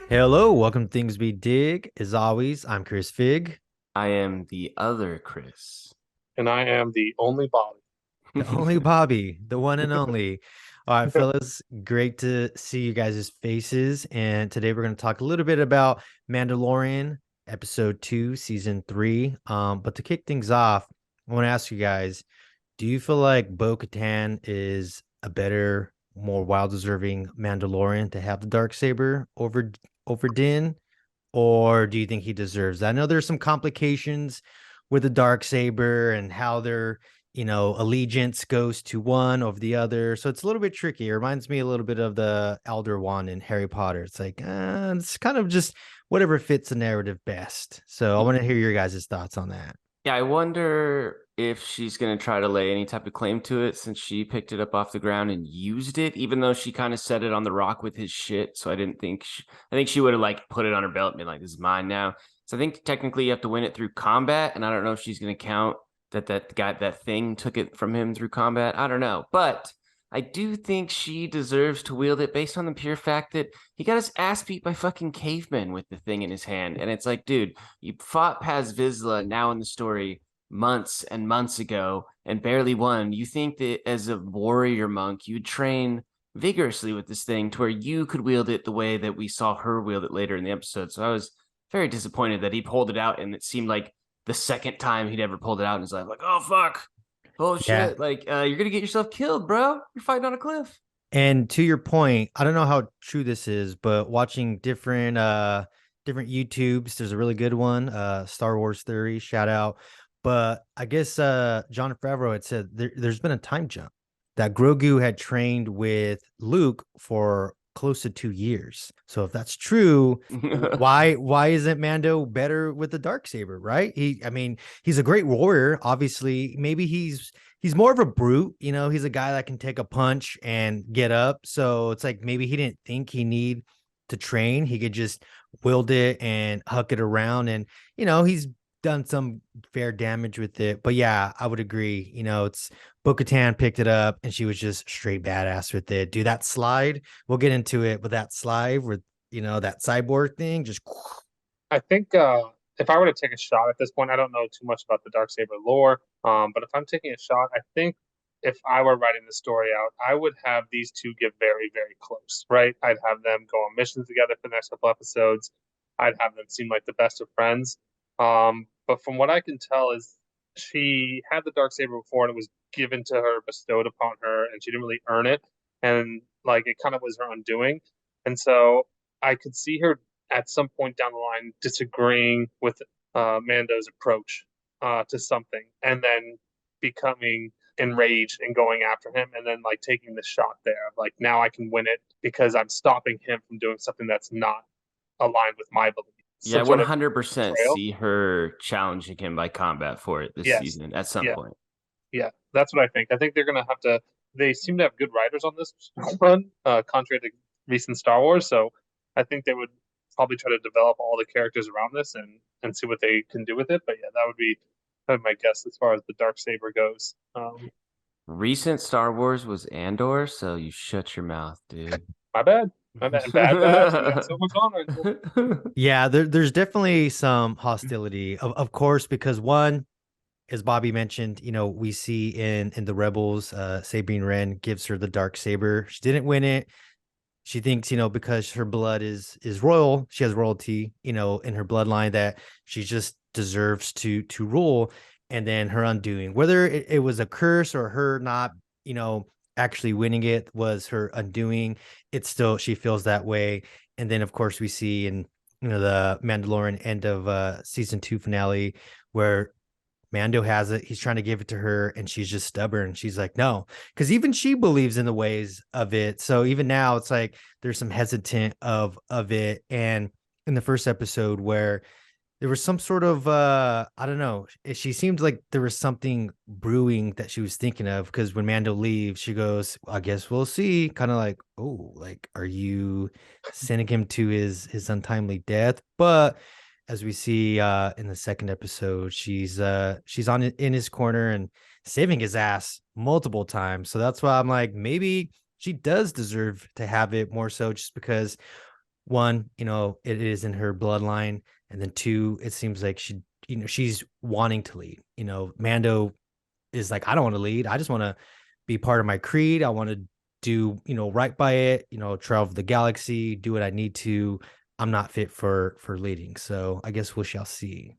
Hello, welcome to Things We Dig. As always, I'm Chris Fig, I am the other Chris. And I am the only Bobby. the only Bobby, the one and only. All right, fellas, great to see you guys' faces. And today we're going to talk a little bit about Mandalorian, episode 2, season 3. But to kick things off, I want to ask you guys, do you feel like Bo-Katan is a better, more wild-deserving Mandalorian to have the dark saber over Din? Or do you think he deserves that? I know there's some complications with the dark saber and how their allegiance goes to one over the other, so it's a little bit tricky. It reminds me a little bit of the Elder Wand in Harry Potter. It's like it's kind of just whatever fits the narrative best. So I want to hear your guys' thoughts on that. Yeah, I wonder if she's going to try to lay any type of claim to it since she picked it up off the ground and used it, even though she kind of set it on the rock with his shit. So I think she would have like put it on her belt and been like, this is mine now. So I think technically you have to win it through combat. And I don't know if she's going to count that thing took it from him through combat. I don't know. But I do think she deserves to wield it based on the pure fact that he got his ass beat by fucking cavemen with the thing in his hand. And it's like, dude, you fought Paz Vizsla now in the story months and months ago and barely won. You think that as a warrior monk, you'd train vigorously with this thing to where you could wield it the way that we saw her wield it later in the episode. So I was very disappointed that he pulled it out, and it seemed like the second time he'd ever pulled it out in his life, like, oh fuck, oh Yeah. shit, like you're gonna get yourself killed, bro. You're fighting on a cliff. And to your point, I don't know how true this is, but watching different YouTubes, there's a really good one, Star Wars Theory, shout out. But I guess John Favreau had said there's been a time jump that Grogu had trained with Luke for close to 2 years. So if that's true, why isn't Mando better with the dark saber, right? I mean, he's a great warrior, obviously. Maybe he's more of a brute, he's a guy that can take a punch and get up. So it's like maybe he didn't think he need to train. He could just wield it and huck it around, and he's done some fair damage with it. But yeah, I would agree. It's Bo-Katan picked it up and she was just straight badass with it. Do that slide. We'll get into it, with that slide with that cyborg thing. Just I think if I were to take a shot at this point, I don't know too much about the Darksaber lore, but if I'm taking a shot, I think if I were writing the story out, I would have these two get very, very close, right? I'd have them go on missions together for the next couple episodes. I'd have them seem like the best of friends. But from what I can tell is she had the Darksaber before and it was given to her, bestowed upon her, and she didn't really earn it. And like it kind of was her undoing. And so I could see her at some point down the line disagreeing with Mando's approach to something, and then becoming enraged and going after him, and then like taking the shot there. Like now I can win it because I'm stopping him from doing something that's not aligned with my beliefs. Yeah, Some sort of 100% betrayal. see her challenging him by combat for it this Yes. season at some Yeah. point. Yeah. That's what I think. I think they're gonna have to. They seem to have good writers on this run, contrary to recent Star Wars. So I think they would probably try to develop all the characters around this and see what they can do with it. But yeah, that would be my guess as far as the dark saber goes. Recent Star Wars was Andor, so you shut your mouth, dude. My bad, my bad, bad Batch. We got so much on right now. yeah, there's definitely some hostility, of course, because one, as Bobby mentioned, we see in the Rebels, Sabine Wren gives her the dark saber. She didn't win it. She thinks, because her blood is royal, she has royalty, in her bloodline, that she just deserves to rule. And then her undoing, whether it was a curse or her not, actually winning it was her undoing. It's still, she feels that way. And then of course we see in the Mandalorian end of season 2 finale, where Mando has it. He's trying to give it to her, and she's just stubborn. She's like, no, because even she believes in the ways of it. So even now, it's like there's some hesitant of it. And in the first episode, where there was some sort of I don't know, she seemed like there was something brewing that she was thinking of. Because when Mando leaves, she goes, I guess we'll see. Kind of like, oh, like, are you sending him to his untimely death? But as we see in the second episode, she's on in his corner and saving his ass multiple times. So that's why I'm like, maybe she does deserve to have it, more so just because one, it is in her bloodline, and then two, it seems like she's wanting to lead. Mando is like, I don't want to lead. I just want to be part of my creed. I want to do, right by it, travel the galaxy, do what I need to. I'm not fit for leading. So I guess we shall see.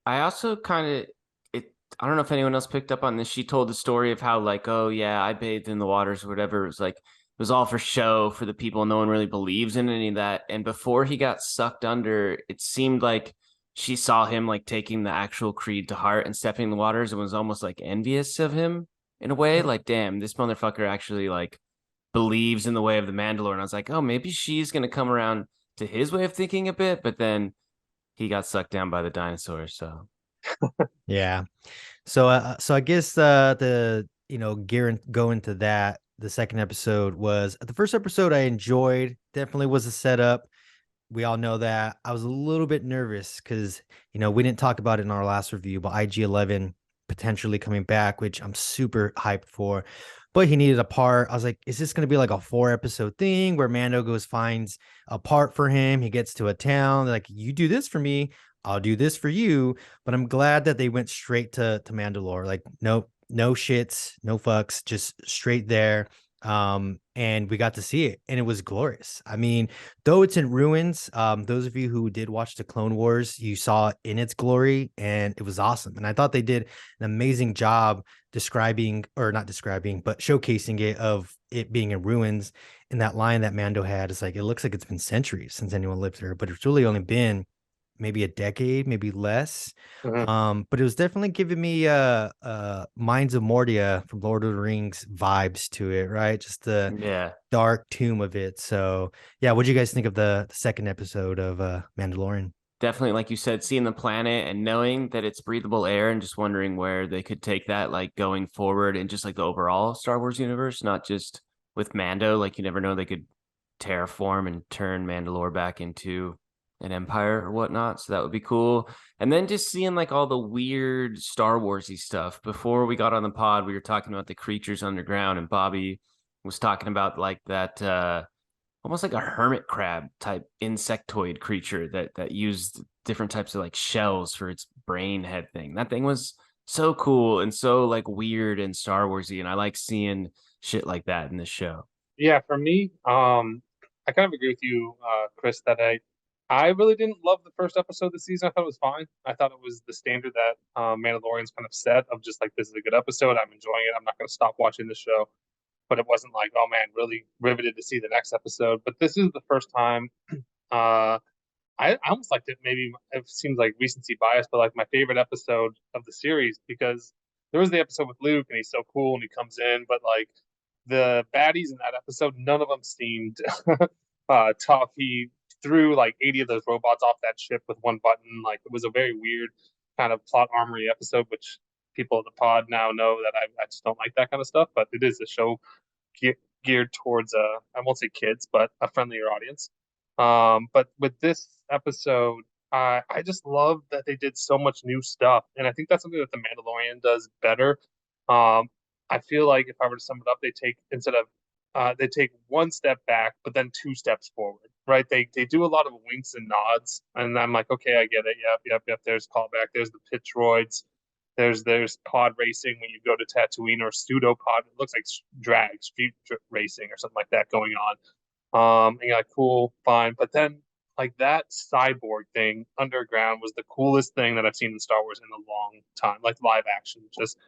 I also kind of it. I don't know if anyone else picked up on this. She told the story of how like, oh yeah, I bathed in the waters or whatever. It was like it was all for show for the people. No one really believes in any of that. And before he got sucked under, it seemed like she saw him like taking the actual creed to heart and stepping in the waters and was almost like envious of him in a way. Like, damn, this motherfucker actually like believes in the way of the Mandalore. And I was like, oh, maybe she's gonna come around to his way of thinking a bit, but then he got sucked down by the dinosaurs. So Yeah. So I guess the gear go into that. The second episode was the first episode I enjoyed. Definitely was a setup. We all know that. I was a little bit nervous because we didn't talk about it in our last review, but IG-11 potentially coming back, which I'm super hyped for. But he needed a part. I was like, is this going to be like a 4 episode thing where Mando goes finds a part for him? He gets to a town. They're like, you do this for me, I'll do this for you. But I'm glad that they went straight to Mandalore. Like, nope, no shits, no fucks, just straight there. And we got to see it, and it was glorious. I mean, though it's in ruins, those of you who did watch the Clone Wars, you saw it in its glory, and it was awesome. And I thought they did an amazing job describing, or not describing, but showcasing it of it being in ruins. And that line that Mando had is like, it looks like it's been centuries since anyone lived there, but it's really only been maybe a decade, maybe less. But it was definitely giving me Minds of Moria from Lord of the Rings vibes to it, right? Just the yeah, dark tomb of it. So yeah, what do you guys think of the second episode of Mandalorian? definitely, like you said, seeing the planet and knowing that it's breathable air and just wondering where they could take that, like going forward and just like the overall Star Wars universe, not just with Mando. Like you never know, they could terraform and turn Mandalore back into an empire or whatnot. So that would be cool. And then just seeing like all the weird Star Warsy stuff. Before we got on the pod, we were talking about the creatures underground, and Bobby was talking about like that almost like a hermit crab type insectoid creature that used different types of like shells for its brain head thing. That thing was so cool and so like weird and Star Warsy, and I like seeing shit like that in this show. Yeah, for me, I kind of agree with you, Chris, that I really didn't love the first episode of the season. I thought it was fine. I thought it was the standard that Mandalorian's kind of set of just like, this is a good episode. I'm enjoying it. I'm not going to stop watching the show. But it wasn't like, oh man, really riveted to see the next episode. But this is the first time uh, I almost liked it. Maybe it seems like recency bias, but like my favorite episode of the series, because there was the episode with Luke and he's so cool and he comes in, but like the baddies in that episode, none of them seemed tough. He threw like 80 of those robots off that ship with one button. Like it was a very weird kind of plot armory episode, which people of the pod now know that I just don't like that kind of stuff. But it is a show geared towards I won't say kids, but a friendlier audience. But with this episode, I just love that they did so much new stuff, and I think that's something that the Mandalorian does better. Um, I feel like if I were to sum it up, they take one step back, but then 2 steps forward. Right? They do a lot of winks and nods, and I'm like, okay, I get it. Yep. There's callback. There's the pit droids. There's pod racing when you go to Tatooine, or pseudo pod. It looks like street racing or something like that going on. And you're like, cool, fine. But then like that cyborg thing underground was the coolest thing that I've seen in Star Wars in a long time. Like live action, just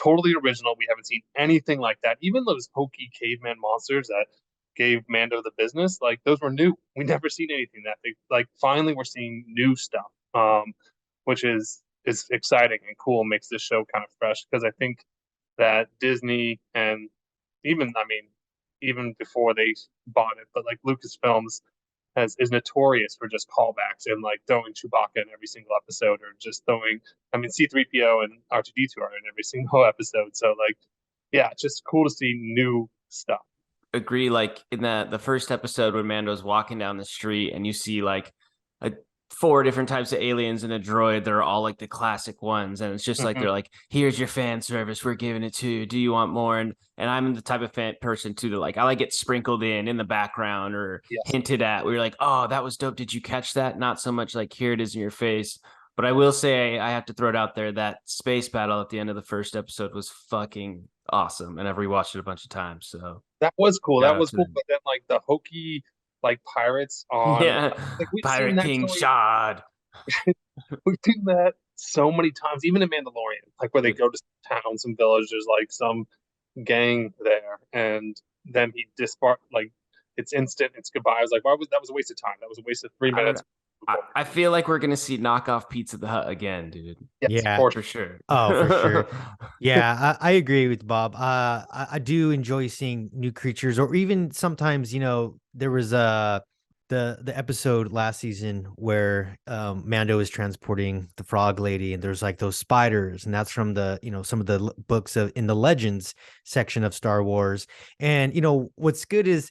totally original. We haven't seen anything like that. Even those hokey caveman monsters that gave Mando the business, like those were new. We never seen anything that big. Like finally we're seeing new stuff. Which is exciting and cool, makes this show kind of fresh, because I think that Disney, and even I mean even before they bought it, but like Lucasfilms is notorious for just callbacks and like throwing Chewbacca in every single episode, or just throwing, I mean, C3PO and R2D2 are in every single episode. So like, yeah, it's just cool to see new stuff. Agree. Like in the first episode when Mando's walking down the street and you see like a 4 different types of aliens and a droid. They're all like the classic ones, and it's just like Mhm. they're like, "Here's your fan service. We're giving it to you. Do you want more?" And I'm the type of fan person too, to like I like it sprinkled in the background or Yes. hinted at. We are like, "Oh, that was dope. Did you catch that?" Not so much like here it is in your face. But I will say I have to throw it out there that space battle at the end of the first episode was fucking awesome, and I've rewatched it a bunch of times. So That was cool. shout That out was to cool. them. But then like the hokey like pirates on Yeah, like we've seen Pirate that King story. Shad. We've seen that so many times, even in Mandalorian, like where they go to some town, some village, there's like some gang there, and then he dispart like it's instant, it's goodbye. I was like, why was that was a waste of time. That was a waste of three I don't know. minutes. I feel like we're gonna see knockoff Pizza the Hut again, dude. Yes, Yeah. for For sure. sure. Oh, for sure. Yeah, I agree with Bob. I do enjoy seeing new creatures, or even sometimes, there was the episode last season where Mando is transporting the frog lady, and there's like those spiders, and that's from the some of the books of in the Legends section of Star Wars. And what's good is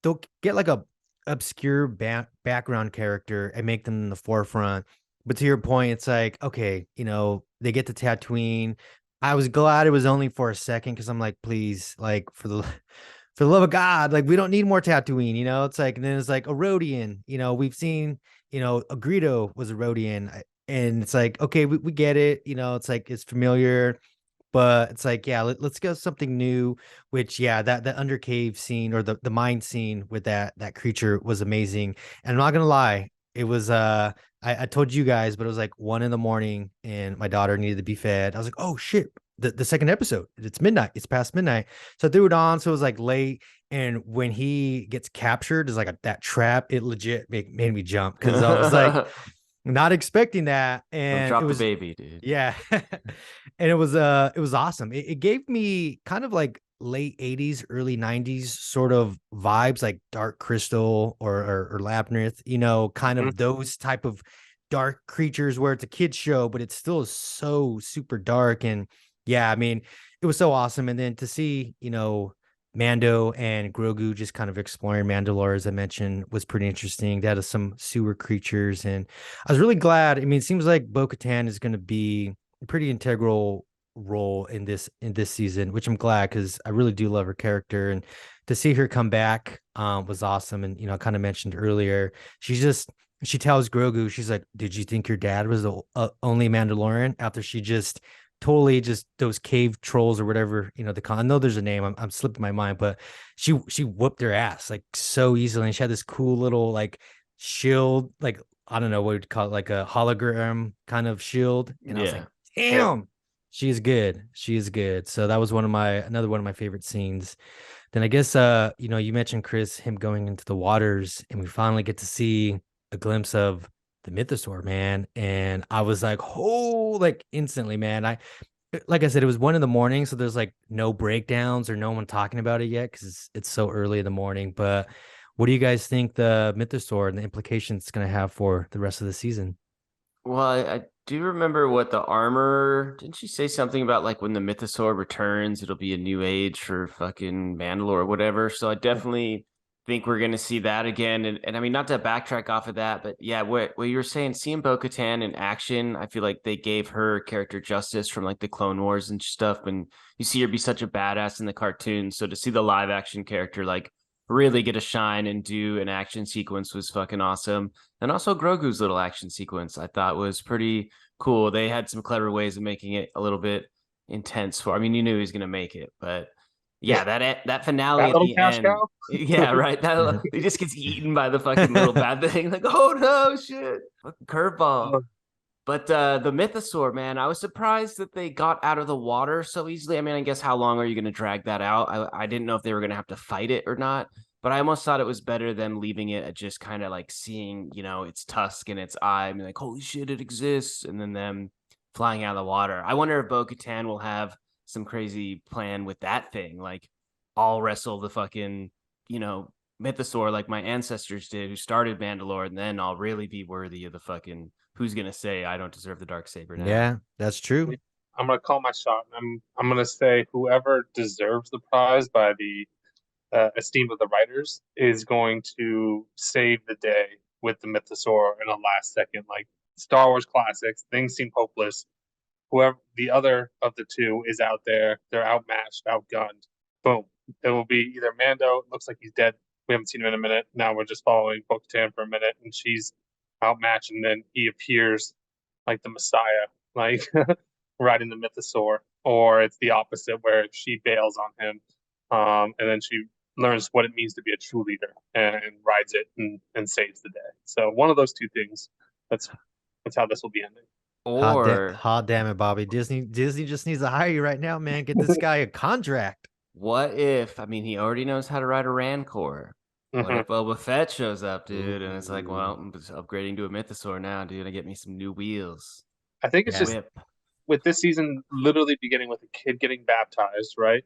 they'll get like a obscure background character and make them in the forefront. But to your point, it's like, okay, they get to Tatooine. I was glad it was only for a second because I'm like, please, like for the love of God, like we don't need more Tatooine, It's like, and then it's like a Rodian, we've seen, a Greedo was a Rodian, and it's like, okay, we get it, it's like it's familiar, but it's like, yeah, let's go something new. Which, yeah, that undercave scene, or the mine scene with that creature was amazing. And I'm not gonna lie, it was I told you guys, but it was like 1 a.m, and my daughter needed to be fed. I was like, oh shit, the second episode, it's midnight, it's past midnight. So I threw it on, so it was like late. And when he gets captured, is like that trap, it legit made me jump because I was like Don't not expecting that. And it drop the was, baby, dude. yeah. And it was awesome. It gave me kind of like late 80s, early 90s sort of vibes, like Dark Crystal or Labyrinth, kind Mhm. of those type of dark creatures where it's a kid's show, but it's still so super dark. And yeah, I mean, it was so awesome. And then to see, Mando and Grogu just kind of exploring Mandalore, as I mentioned, was pretty interesting. That is some sewer creatures. And I was really glad. I mean, it seems like Bo-Katan is going to be a pretty integral role in this season, which I'm glad, because I really do love her character. And to see her come back was awesome. And I kind of mentioned earlier, she tells Grogu, she's like, "Did you think your dad was the only Mandalorian?" After she just totally just those cave trolls or whatever, I know there's a name, I'm slipping my mind, but she whooped their ass like so easily. And she had this cool little like shield, like I don't know what you'd call it, like a hologram kind of shield. And I was like, Yeah. Yeah. damn, she is good. She is good. So that was another one of my favorite scenes. Then I guess you mentioned, Chris, him going into the waters, and we finally get to see a glimpse of the mythosaur, man. And I was like, oh, like instantly, man. Like I said, it was 1 a.m, so there's like no breakdowns or no one talking about it yet because it's so early in the morning. But what do you guys think the mythosaur and the implications it's going to have for the rest of the season? Well, I do remember what the armor didn't she say something about like when the mythosaur returns, it'll be a new age for fucking Mandalore or whatever. So I definitely think we're gonna see that again. And I mean, not to backtrack off of that, but yeah, what you were saying, seeing Bo-Katan in action, I feel like they gave her character justice from like the Clone Wars and stuff. And you see her be such a badass in the cartoon. So to see the live action character like really get a shine and do an action sequence was fucking awesome. And also Grogu's little action sequence I thought was pretty cool. They had some clever ways of making it a little bit intense for. I mean, you knew he was going to make it, but yeah, that finale That at little the cash end. cow. Yeah, right. That he just gets eaten by the fucking little bad thing. Like, oh no, shit, fucking curveball. But the mythosaur, man, I was surprised that they got out of the water so easily. I mean, I guess how long are you going to drag that out? I didn't know if they were going to have to fight it or not. But I almost thought it was better than leaving it at just kind of like seeing, its tusk and its eye, and be like, holy shit, it exists, and then them flying out of the water. I wonder if Bo-Katan will have some crazy plan with that thing, like I'll wrestle the fucking, you know, mythosaur like my ancestors did, who started Mandalore, and then I'll really be worthy of the fucking. Who's gonna say I don't deserve the dark saber now? Yeah, that's true. I'm gonna call my shot. I'm gonna say whoever deserves the prize by the esteem of the writers is going to save the day with the Mythosaur in a last second. Like Star Wars classics, things seem hopeless. Whoever the other of the two is out there, they're outmatched, outgunned. Boom. It will be either Mando. It looks like he's dead. We haven't seen him in a minute. Now we're just following Bo-Katan for a minute, and she's outmatched, and then he appears like the Messiah, like riding the Mythosaur, or it's the opposite where she bails on him, and then she learns what it means to be a true leader and rides it and saves the day. So one of those two things. That's how this will be ending. Or Hot damn it, Bobby. Disney just needs to hire you right now, man. Get this guy a contract. what if, I mean, he already knows how to ride a Rancor. What if Boba Fett shows up, dude? And it's like, well, I'm just upgrading to a Mythosaur now, dude. I get me some new wheels. I think it's just Whip. with this season literally beginning with a kid getting baptized, right?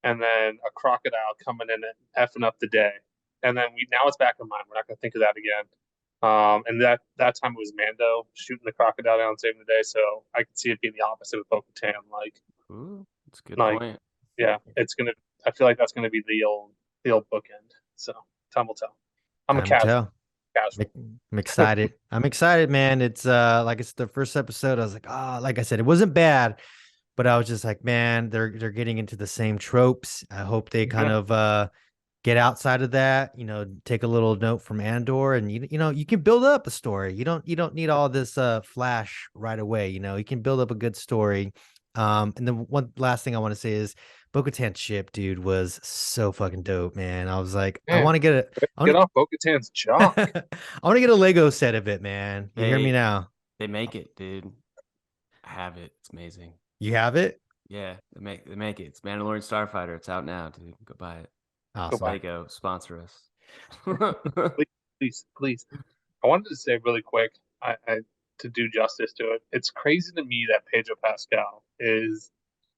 And then a crocodile coming in and effing up the day. And then now it's back in mind. We're not gonna think of that again. And that time it was Mando shooting the crocodile down, saving the day. So I could see it being the opposite with Bo-Katan. Ooh, that's a good Like point. yeah, it's gonna. I feel like that's gonna be the old bookend. So time will tell. I'm a Time will casual. tell. I'm excited. I'm excited, man. It's like it's the first episode. I was like, like I said, it wasn't bad, but I was just like, man, they're getting into the same tropes. I hope they kind of get outside of that, take a little note from Andor, and you can build up a story. You don't need all this flash right away. You can build up a good story. And then one last thing I want to say is Bo-Katan's ship, dude, was so fucking dope, man. I was like, I Man, want to get get off Bo-Katan's jock. I want to get a Lego set of it, man. You hear me now? They make it, dude. I have it. It's amazing. You have it? Yeah, they make it. It's Mandalorian Starfighter. It's out now, dude. Go buy it. Awesome. Lego, sponsor us. please. I wanted to say really quick, I to do justice to it. It's crazy to me that Pedro Pascal is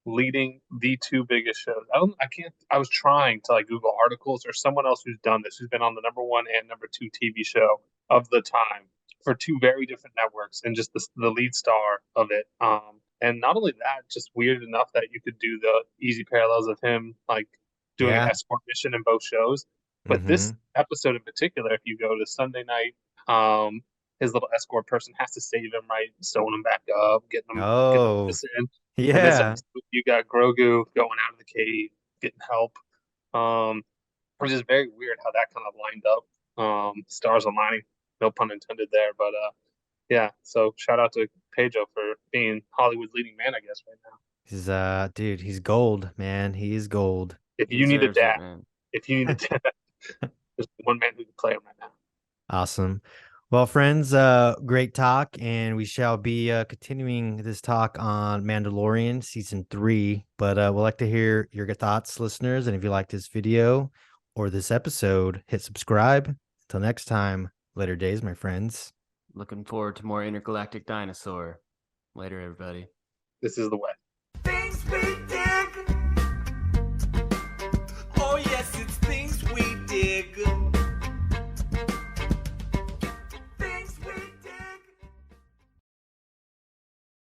leading the two biggest shows. I can't. I was trying to like Google articles or someone else who's done this, who's been on the #1 and #2 TV show of the time for two very different networks, and just the lead star of it. And not only that, just weird enough that you could do the easy parallels of him like doing an escort mission in both shows. But this episode in particular, if you go to Sunday night, his little escort person has to save him, right? Sewing him back up, getting him in. Yeah. And this episode, you got Grogu going out of the cave, getting help. Which is very weird how that kind of lined up. Stars aligning, no pun intended there. But yeah, so shout out to Pedro for being Hollywood's leading man, I guess, right now. He's dude, he's gold, man. He is gold. If you need a dad, there's one man who can play him right now. Awesome. Well, friends, great talk, and we shall be continuing this talk on Mandalorian season 3. But we'd like to hear your thoughts, listeners, and if you like this video or this episode, hit subscribe. Until next time, later days, my friends. Looking forward to more intergalactic dinosaur. Later, everybody. This is the way.